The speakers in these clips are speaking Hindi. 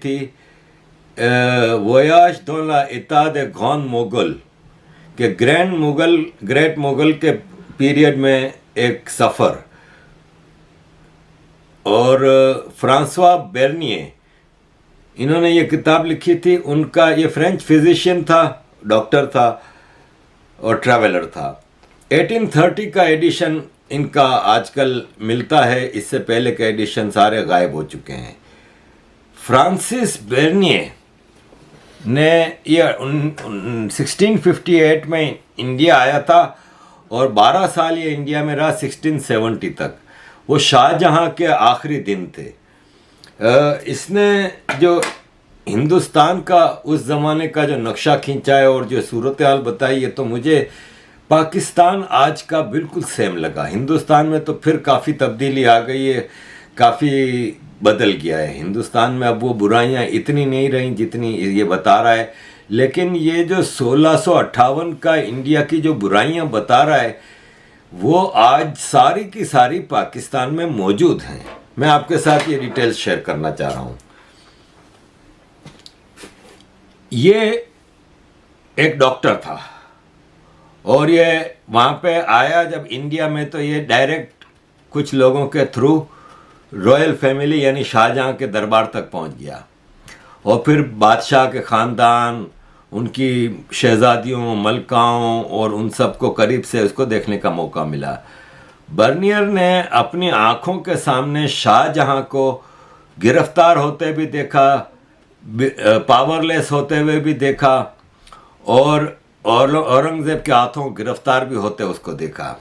थी वोयाज दो ला इता दे गॉन मुगल के ग्रेट मुगल के पीरियड में एक सफ़र। और फ्रांसवा बेर्निए इन्होंने ये किताब लिखी थी। उनका ये फ्रेंच फिजिशियन था, डॉक्टर था और ट्रैवलर था। 1830 का एडिशन इनका आजकल मिलता है, इससे पहले के एडिशन सारे गायब हो चुके हैं। फ्रांसिस बेर्निए ने ये 1658 में इंडिया आया था और 12 साल ये इंडिया में रहा, 1670 तक। वो शाहजहां के आखिरी दिन थे। इसने जो हिंदुस्तान का उस ज़माने का जो नक्शा खींचा है और जो सूरत हाल बताई है, तो मुझे पाकिस्तान आज का बिल्कुल सेम लगा। हिंदुस्तान में तो फिर काफ़ी तब्दीली आ गई है, काफ़ी बदल गया है हिंदुस्तान में। अब वो बुराइयां इतनी नहीं रही जितनी ये बता रहा है। लेकिन ये जो 1658 का इंडिया की जो बुराइयां बता रहा है, वो आज सारी की सारी पाकिस्तान में मौजूद हैं। मैं आपके साथ ये डिटेल्स शेयर करना चाह रहा हूँ। ये एक डॉक्टर था और ये वहाँ पे आया जब इंडिया में, तो ये डायरेक्ट कुछ लोगों के थ्रू रॉयल फैमिली यानी शाहजहां के दरबार तक पहुँच गया और फिर बादशाह के ख़ानदान, उनकी शहजादियों, मलकाओं और उन सब को करीब से उसको देखने का मौका मिला। बर्नियर ने अपनी आँखों के सामने शाहजहां को गिरफ्तार होते भी देखा, पावरलेस होते हुए भी देखा और औरंगज़ेब के हाथों गिरफ्तार भी होते उसको देखा।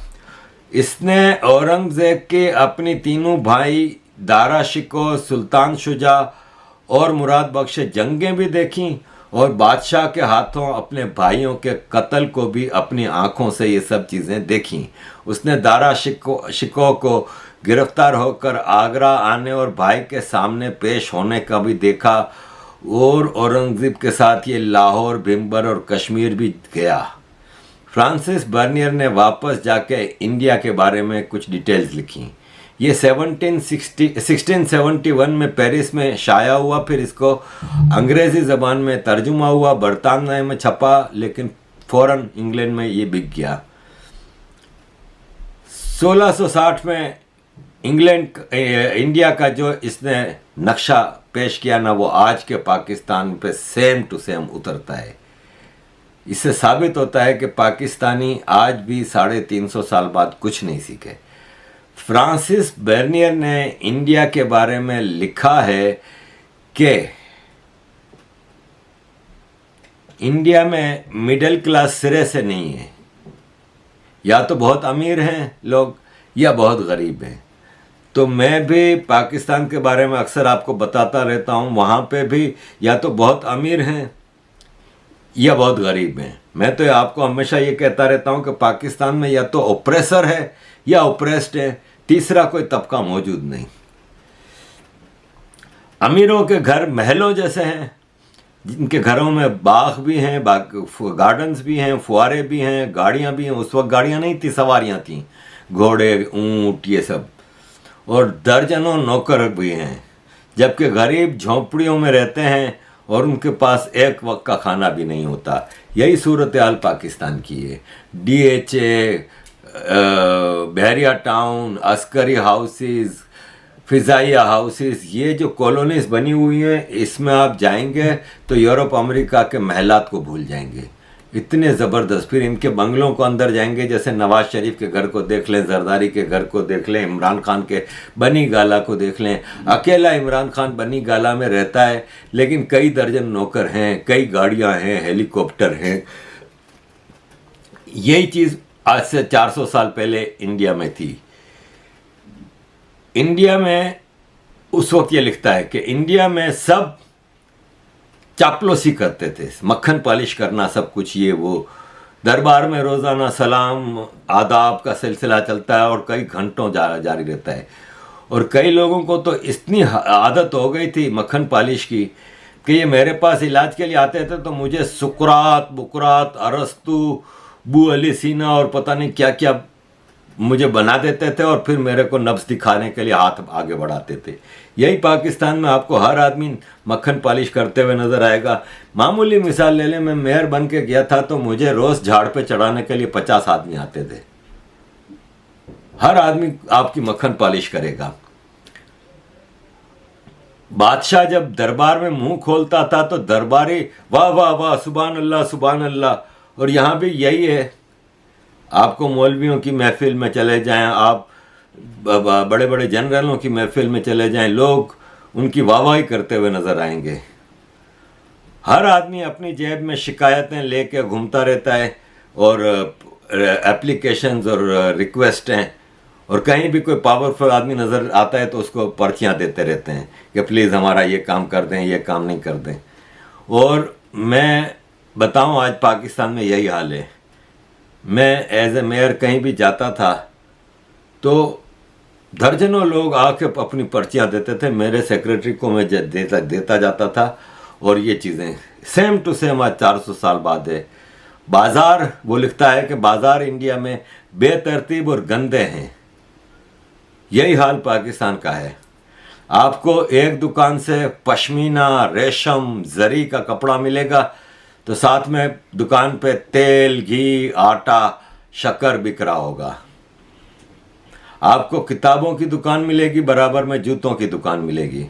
इसने औरंगज़ेब के अपनी तीनों भाई दारा शिकोह, सुल्तान शुजा और मुराद बख्श जंगें भी देखीं और बादशाह के हाथों अपने भाइयों के कत्ल को भी अपनी आंखों से ये सब चीज़ें देखीं। उसने दारा शिकोह को गिरफ्तार होकर आगरा आने और भाई के सामने पेश होने का भी देखा और औरंगज़ेब के साथ ये लाहौर, भिम्बर और कश्मीर भी गया। फ्रांसिस बर्नियर ने वापस जाके इंडिया के बारे में कुछ डिटेल्स लिखी। ये 1671 में पेरिस में शाया हुआ, फिर इसको अंग्रेज़ी ज़बान में तर्जुमा हुआ, बरतानिया में छपा, लेकिन फ़ौरन इंग्लैंड में ये बिक गया। 1660 में इंडिया का जो इसने नक्शा पेश किया ना, वो आज के पाकिस्तान पे सेम टू सेम उतरता है। इससे साबित होता है कि पाकिस्तानी आज भी 350 साल बाद कुछ नहीं सीखे। फ्रांसिस बर्नियर ने इंडिया के बारे में लिखा है कि इंडिया में मिडिल क्लास सिरे से नहीं है, या तो बहुत अमीर हैं लोग या बहुत गरीब हैं। तो मैं भी पाकिस्तान के बारे में अक्सर आपको बताता रहता हूँ, वहाँ पे भी या तो बहुत अमीर हैं या बहुत गरीब हैं। मैं तो आपको हमेशा ये कहता रहता हूँ कि पाकिस्तान में या तो ओप्रेसर है या ओप्रेस्ड है, तीसरा कोई तबका मौजूद नहीं। अमीरों के घर महलों जैसे हैं, जिनके घरों में बाग भी हैं, गार्डन्स भी हैं, फुआरे भी हैं, गाड़ियाँ भी हैं। उस वक्त गाड़ियाँ नहीं थी, सवारियाँ थीं, घोड़े, ऊँट, ये सब, और दर्जनों नौकर भी हैं। जबकि गरीब झोंपड़ियों में रहते हैं और उनके पास एक वक्त का खाना भी नहीं होता। यही सूरत हाल पाकिस्तान की है। DHA, बहरिया टाउन, अस्करी हाउसेस, फ़िज़ाइया हाउसेस, ये जो कॉलोनीज बनी हुई हैं, इसमें आप जाएंगे तो यूरोप अमेरिका के महलात को भूल जाएंगे, इतने ज़बरदस्त। फिर इनके बंगलों को अंदर जाएंगे, जैसे नवाज शरीफ के घर को देख लें, जरदारी के घर को देख लें, इमरान खान के बनी गाला को देख लें। अकेला इमरान खान बनी गाला में रहता है, लेकिन कई दर्जन नौकर हैं, कई गाड़ियां हैं, हेलीकॉप्टर हैं। यही चीज़ आज से 400 साल पहले इंडिया में थी। इंडिया में उस वक्त ये लिखता है कि इंडिया में सब चापलूसी करते थे, मक्खन पॉलिश करना, सब कुछ ये वो। दरबार में रोज़ाना सलाम आदाब का सिलसिला चलता है और कई घंटों जारी रहता है। और कई लोगों को तो इतनी आदत हो गई थी मक्खन पॉलिश की कि ये मेरे पास इलाज के लिए आते थे तो मुझे सुकरात, बुकरात, अरस्तु, बू अली सीना और पता नहीं क्या क्या मुझे बना देते थे और फिर मेरे को नब्ज दिखाने के लिए हाथ आगे बढ़ाते थे। यही पाकिस्तान में आपको हर आदमी मक्खन पॉलिश करते हुए नजर आएगा। मामूली मिसाल ले लें, मैं मेयर बन के गया था तो मुझे रोज झाड़ पे चढ़ाने के लिए 50 आदमी आते थे। हर आदमी आपकी मक्खन पॉलिश करेगा। बादशाह जब दरबार में मुंह खोलता था तो दरबारी वाह वाह वाह सुभान अल्लाह सुभान अल्लाह। और यहां भी यही है। आपको मौलवियों की महफिल में चले जाएं, आप बड़े बड़े जनरलों की महफिल में चले जाएं, लोग उनकी वाहवाही करते हुए नजर आएंगे। हर आदमी अपनी जेब में शिकायतें लेके घूमता रहता है और एप्लीकेशंस और रिक्वेस्ट हैं, और कहीं भी कोई पावरफुल आदमी नज़र आता है तो उसको पर्चियाँ देते रहते हैं कि प्लीज़ हमारा ये काम कर दें, ये काम नहीं कर दें। और मैं बताऊं, आज पाकिस्तान में यही हाल है। मैं एज ए मेयर कहीं भी जाता था तो दर्जनों लोग आके अपनी पर्चियाँ देते थे, मेरे सेक्रेटरी को मैं देता जाता था। और ये चीज़ें सेम टू सेम आज 400 साल बाद है। बाज़ार, वो लिखता है कि बाज़ार इंडिया में बेतरतीब और गंदे हैं। यही हाल पाकिस्तान का है। आपको एक दुकान से पश्मीना, रेशम, जरी का कपड़ा मिलेगा तो साथ में दुकान पे तेल, घी, आटा, शक्कर बिक रहा होगा। आपको किताबों की दुकान मिलेगी, बराबर में जूतों की दुकान मिलेगी।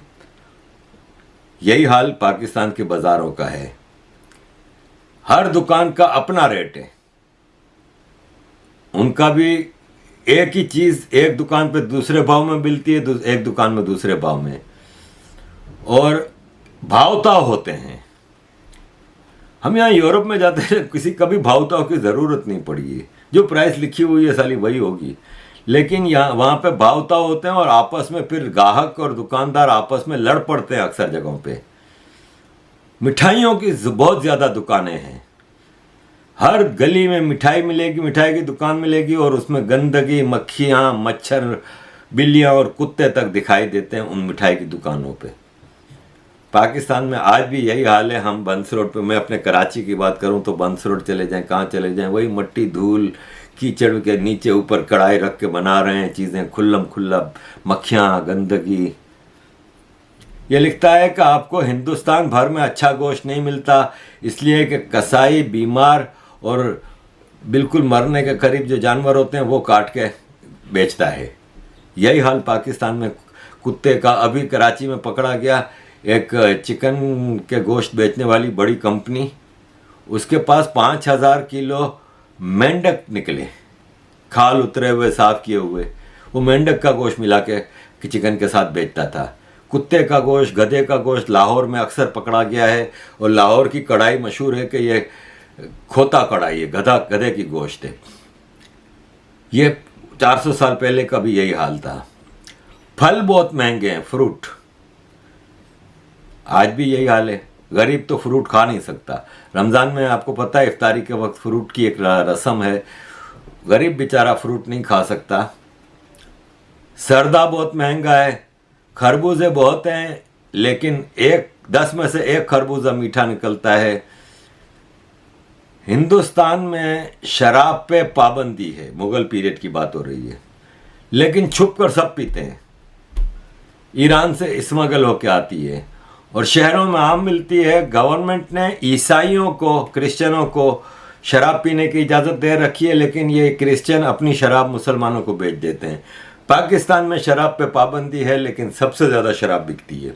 यही हाल पाकिस्तान के बाजारों का है। हर दुकान का अपना रेट है। उनका भी एक ही चीज एक दुकान पे दूसरे भाव में मिलती है, एक दुकान में दूसरे भाव में, और भावताव होते हैं। हम यहाँ यूरोप में जाते हैं, किसी कभी भावताव की जरूरत नहीं पड़ी है। जो प्राइस लिखी हुई है साली वही होगी। लेकिन यहाँ वहाँ पे भावताव होते हैं और आपस में फिर ग्राहक और दुकानदार आपस में लड़ पड़ते हैं। अक्सर जगहों पे मिठाइयों की बहुत ज्यादा दुकानें हैं। हर गली में मिठाई मिलेगी, मिठाई की दुकान मिलेगी, और उसमें गंदगी, मक्खियाँ, मच्छर, बिल्लियाँ और कुत्ते तक दिखाई देते हैं उन मिठाई की दुकानों पे। पाकिस्तान में आज भी यही हाल है। हम बंस रोड पे, मैं अपने कराची की बात करूं तो बंस रोड चले जाएं, कहाँ चले जाएं, वही मट्टी, धूल, कीचड़ के नीचे ऊपर कढ़ाई रख के बना रहे हैं चीज़ें, खुल्लम खुल्ला, मक्खियाँ, गंदगी। ये लिखता है कि आपको हिंदुस्तान भर में अच्छा गोश्त नहीं मिलता, इसलिए कि कसाई बीमार और बिल्कुल मरने के करीब जो जानवर होते हैं वो काट के बेचता है। यही हाल पाकिस्तान में कुत्ते का। अभी कराची में पकड़ा गया एक चिकन के गोश्त बेचने वाली बड़ी कंपनी, उसके पास 5000 किलो मेंढक निकले, खाल उतरे हुए, साफ किए हुए। वो मेंढक का गोश्त मिला के चिकन के साथ बेचता था। कुत्ते का गोश्त, गधे का गोश्त लाहौर में अक्सर पकड़ा गया है, और लाहौर की कढ़ाई मशहूर है कि ये खोता कढ़ाई है, गधे की गोश्त है। ये 400 साल पहले का भी यही हाल था। फल बहुत महंगे हैं, फ्रूट, आज भी यही हाल है। गरीब तो फ्रूट खा नहीं सकता। रमज़ान में आपको पता है इफ्तारी के वक्त फ्रूट की एक रस्म है, गरीब बेचारा फ्रूट नहीं खा सकता। सरदा बहुत महंगा है, खरबूजे बहुत हैं, लेकिन 10 में से 1 खरबूजा मीठा निकलता है। हिंदुस्तान में शराब पे पाबंदी है, मुगल पीरियड की बात हो रही है, लेकिन छुप कर सब पीते हैं। ईरान से स्मगल होके आती है और शहरों में आम मिलती है। गवर्नमेंट ने ईसाइयों को, क्रिश्चियनों को शराब पीने की इजाज़त दे रखी है, लेकिन ये क्रिश्चियन अपनी शराब मुसलमानों को बेच देते हैं। पाकिस्तान में शराब पे पाबंदी है, लेकिन सबसे ज़्यादा शराब बिकती है।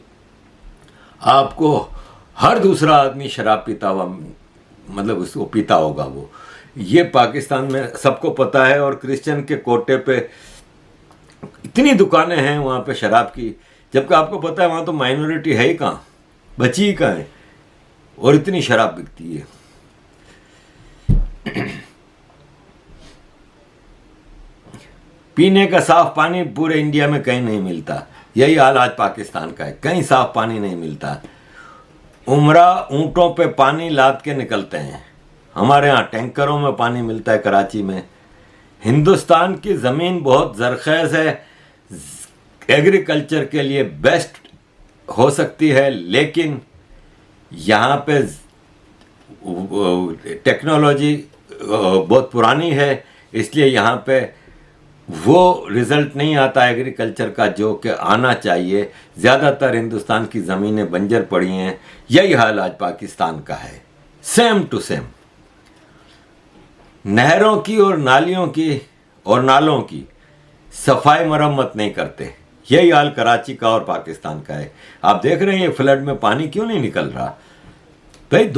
आपको हर दूसरा आदमी शराब पीता हुआ, मतलब उसको पीता होगा वो। ये पाकिस्तान में सबको पता है। और क्रिश्चियन के कोटे पे इतनी दुकानें हैं वहाँ पे शराब की, जबकि आपको पता है वहाँ तो माइनॉरिटी है ही कहाँ, बची ही कहाँ है, और इतनी शराब बिकती है। पीने का साफ पानी पूरे इंडिया में कहीं नहीं मिलता। यही हाल आज पाकिस्तान का है, कहीं साफ पानी नहीं मिलता। उमरा ऊंटों पे पानी लाद के निकलते हैं, हमारे यहाँ टैंकरों में पानी मिलता है कराची में। हिंदुस्तान की ज़मीन बहुत ज़रख़ेज़ है, एग्रीकल्चर के लिए बेस्ट हो सकती है, लेकिन यहाँ पे टेक्नोलॉजी बहुत पुरानी है, इसलिए यहाँ पे वो रिजल्ट नहीं आता एग्रीकल्चर का जो कि आना चाहिए। ज़्यादातर हिंदुस्तान की ज़मीनें बंजर पड़ी हैं। यही हाल आज पाकिस्तान का है, सेम टू सेम। नहरों की और नालियों की और नालों की सफाई मरम्मत नहीं करते। यही हाल कराची का और पाकिस्तान का है। आप देख रहे हैं ये फ्लड में पानी क्यों नहीं निकल रहा भाई?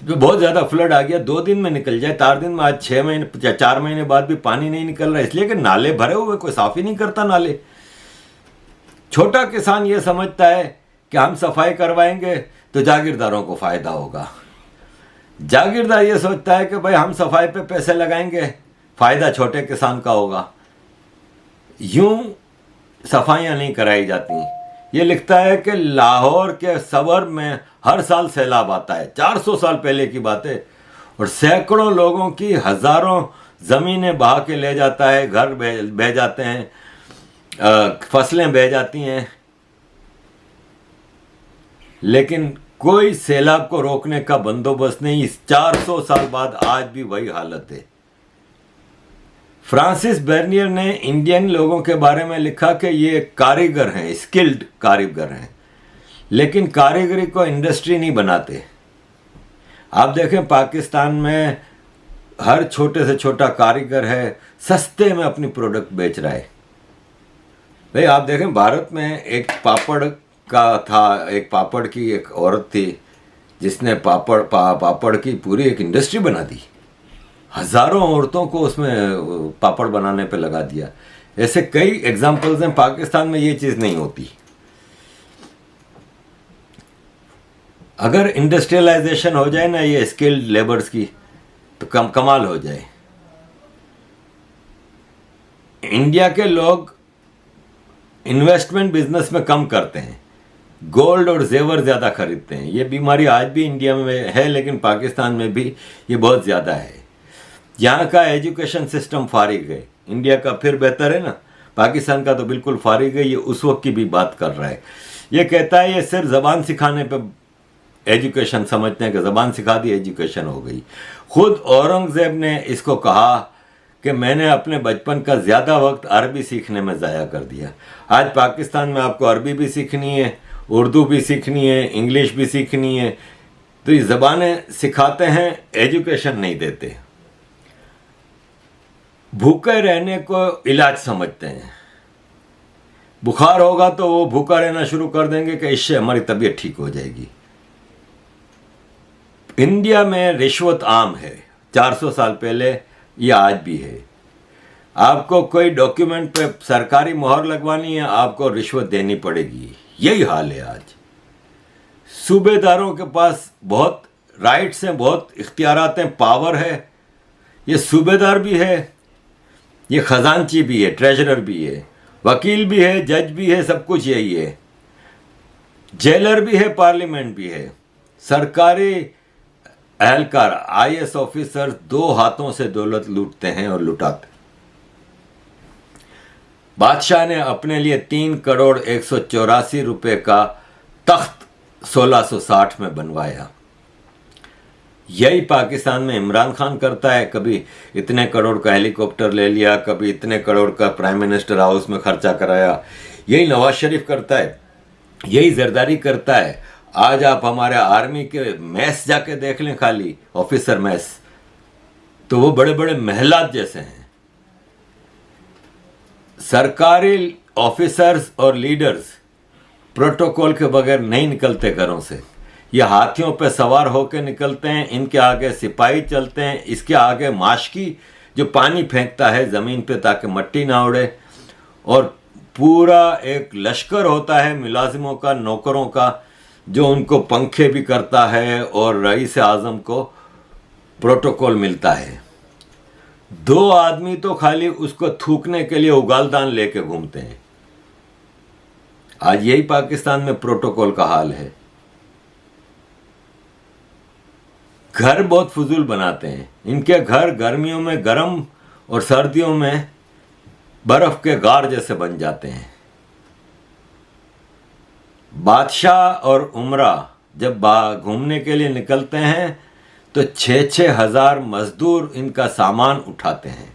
बहुत ज़्यादा फ्लड आ गया, 2 दिन में निकल जाए, 4 दिन में, आज 6 महीने 4 महीने बाद भी पानी नहीं निकल रहा, इसलिए कि नाले भरे हुए, कोई साफ ही नहीं करता नाले। छोटा किसान ये समझता है कि हम सफाई करवाएंगे तो जागीरदारों को फायदा होगा। जागीरदार ये सोचता है कि भाई हम सफाई पे पैसे लगाएंगे, फायदा छोटे किसान का होगा। यूं सफाइयां नहीं कराई जाती। ये लिखता है कि लाहौर के सबर में हर साल सैलाब आता है, 400 साल पहले की बात है, और सैकड़ों लोगों की हजारों जमीनें बहा के ले जाता है, घर बह जाते हैं, फसलें बह जाती हैं, लेकिन कोई सैलाब को रोकने का बंदोबस्त नहीं। इस 400 साल बाद आज भी वही हालत है। फ्रांसिस बर्नियर ने इंडियन लोगों के बारे में लिखा कि ये कारीगर हैं, स्किल्ड कारीगर हैं, लेकिन कारीगरी को इंडस्ट्री नहीं बनाते। आप देखें पाकिस्तान में हर छोटे से छोटा कारीगर है, सस्ते में अपनी प्रोडक्ट बेच रहा है। भाई आप देखें भारत में एक पापड़ का था, एक पापड़ की एक औरत थी जिसने पापड़ की पूरी एक इंडस्ट्री बना दी, हजारों औरतों को उसमें पापड़ बनाने पे लगा दिया। ऐसे कई एग्जाम्पल्स हैं। पाकिस्तान में ये चीज़ नहीं होती। अगर इंडस्ट्रियलाइजेशन हो जाए ना ये स्किल्ड लेबर्स की, तो कमाल हो जाए। इंडिया के लोग इन्वेस्टमेंट बिजनेस में कम करते हैं, गोल्ड और जेवर ज़्यादा खरीदते हैं। ये बीमारी आज भी इंडिया में है, लेकिन पाकिस्तान में भी ये बहुत ज़्यादा है। यहाँ का एजुकेशन सिस्टम फारिग है, इंडिया का फिर बेहतर है ना, पाकिस्तान का तो बिल्कुल फारिग है। ये उस वक्त की भी बात कर रहा है। ये कहता है ये सिर्फ ज़बान सिखाने पे एजुकेशन समझते हैं कि ज़बान सिखा दी एजुकेशन हो गई। खुद औरंगज़ेब ने इसको कहा कि मैंने अपने बचपन का ज़्यादा वक्त अरबी सीखने में ज़ाया कर दिया। आज पाकिस्तान में आपको अरबी भी सीखनी है, उर्दू भी सीखनी है, इंग्लिश भी सीखनी है, तो ये ज़बानें सिखाते हैं, एजुकेशन नहीं देते। भूखे रहने को इलाज समझते हैं। बुखार होगा तो वो भूखा रहना शुरू कर देंगे कि इससे हमारी तबीयत ठीक हो जाएगी। इंडिया में रिश्वत आम है, 400 साल पहले, ये आज भी है। आपको कोई डॉक्यूमेंट पे सरकारी मोहर लगवानी है, आपको रिश्वत देनी पड़ेगी। यही हाल है आज। सूबेदारों के पास बहुत राइट्स हैं, बहुत इख्तियारात हैं, पावर है। ये सूबेदार भी है, ये खजांची भी है, ट्रेजरर भी है, वकील भी है, जज भी है, सब कुछ यही है। जेलर भी है, पार्लियामेंट भी है। सरकारी एहलकार, आईएएस ऑफिसर 2 हाथों से दौलत लूटते हैं और लुटाते। बादशाह ने अपने लिए 3 करोड़ 184 रुपए का तख्त 1660 में बनवाया। यही पाकिस्तान में इमरान खान करता है। कभी इतने करोड़ का हेलीकॉप्टर ले लिया, कभी इतने करोड़ का प्राइम मिनिस्टर हाउस में खर्चा कराया। यही नवाज शरीफ करता है, यही जरदारी करता है। आज आप हमारे आर्मी के मैस जाके देख लें, खाली ऑफिसर मैस, तो वो बड़े बड़े महलात जैसे हैं। सरकारी ऑफिसर्स और लीडर्स प्रोटोकॉल के बगैर नहीं निकलते घरों से। ये हाथियों पे सवार होकर निकलते हैं, इनके आगे सिपाही चलते हैं, इसके आगे माशकी जो पानी फेंकता है ज़मीन पे ताकि मट्टी ना उड़े, और पूरा एक लश्कर होता है मुलाजिमों का, नौकरों का, जो उनको पंखे भी करता है और रईस आज़म को प्रोटोकॉल मिलता है। 2 आदमी तो खाली उसको थूकने के लिए उगालदान लेके घूमते हैं। आज यही पाकिस्तान में प्रोटोकॉल का हाल है। घर बहुत फजूल बनाते हैं। इनके घर गर्मियों में गर्म और सर्दियों में बर्फ के गार जैसे बन जाते हैं। बादशाह और उमरा जब घूमने के लिए निकलते हैं तो 6-6 हज़ार मजदूर इनका सामान उठाते हैं।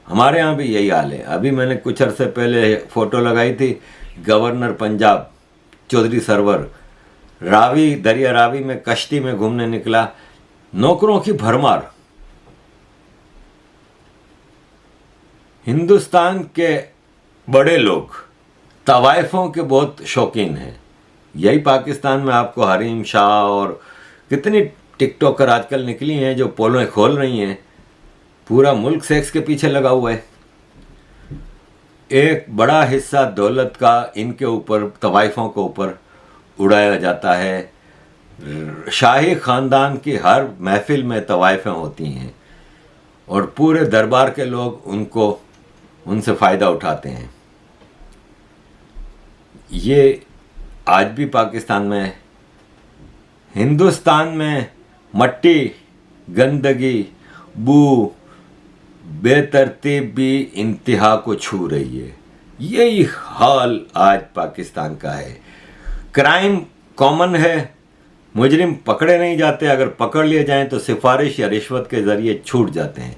हमारे यहाँ भी यही हाल है। अभी मैंने कुछ अरसे पहले फोटो लगाई थी, गवर्नर पंजाब चौधरी सरवर रावी, दरिया रावी में कश्ती में घूमने निकला, नौकरों की भरमार। हिंदुस्तान के बड़े लोग तवाइफों के बहुत शौकीन हैं। यही पाकिस्तान में आपको हरीम शाह और कितनी टिकटॉकर आजकल निकली हैं जो पोलें खोल रही हैं। पूरा मुल्क सेक्स के पीछे लगा हुआ है। एक बड़ा हिस्सा दौलत का इनके ऊपर, तवाइफों के ऊपर उड़ाया जाता है। शाही खानदान की हर महफिल में तवाइफें होती हैं और पूरे दरबार के लोग उनसे फ़ायदा उठाते हैं। ये आज भी पाकिस्तान में है। हिंदुस्तान में मट्टी, गंदगी, बू, बेतरतीब भी इंतहा को छू रही है। यही हाल आज पाकिस्तान का है। क्राइम कॉमन है, मुजरिम पकड़े नहीं जाते, अगर पकड़ लिए जाएं तो सिफारिश या रिश्वत के ज़रिए छूट जाते हैं।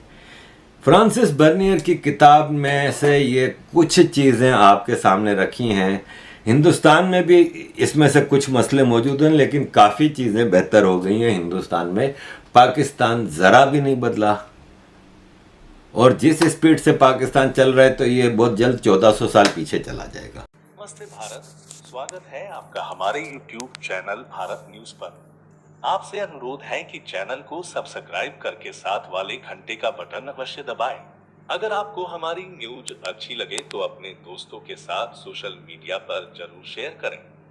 फ्रांसिस बर्नियर की किताब में से ये कुछ चीज़ें आपके सामने रखी हैं। हिंदुस्तान में भी इसमें से कुछ मसले मौजूद हैं, लेकिन काफ़ी चीज़ें बेहतर हो गई हैं हिंदुस्तान में। पाकिस्तान ज़रा भी नहीं बदला, और जिस स्पीड से पाकिस्तान चल रहा है तो ये बहुत जल्द 1400 साल पीछे चला जाएगा। नमस्ते भारत, स्वागत है आपका हमारे YouTube चैनल भारत न्यूज पर। आपसे अनुरोध है कि चैनल को सब्सक्राइब करके साथ वाले घंटे का बटन अवश्य दबाएं। अगर आपको हमारी न्यूज अच्छी लगे तो अपने दोस्तों के साथ सोशल मीडिया पर जरूर शेयर करें।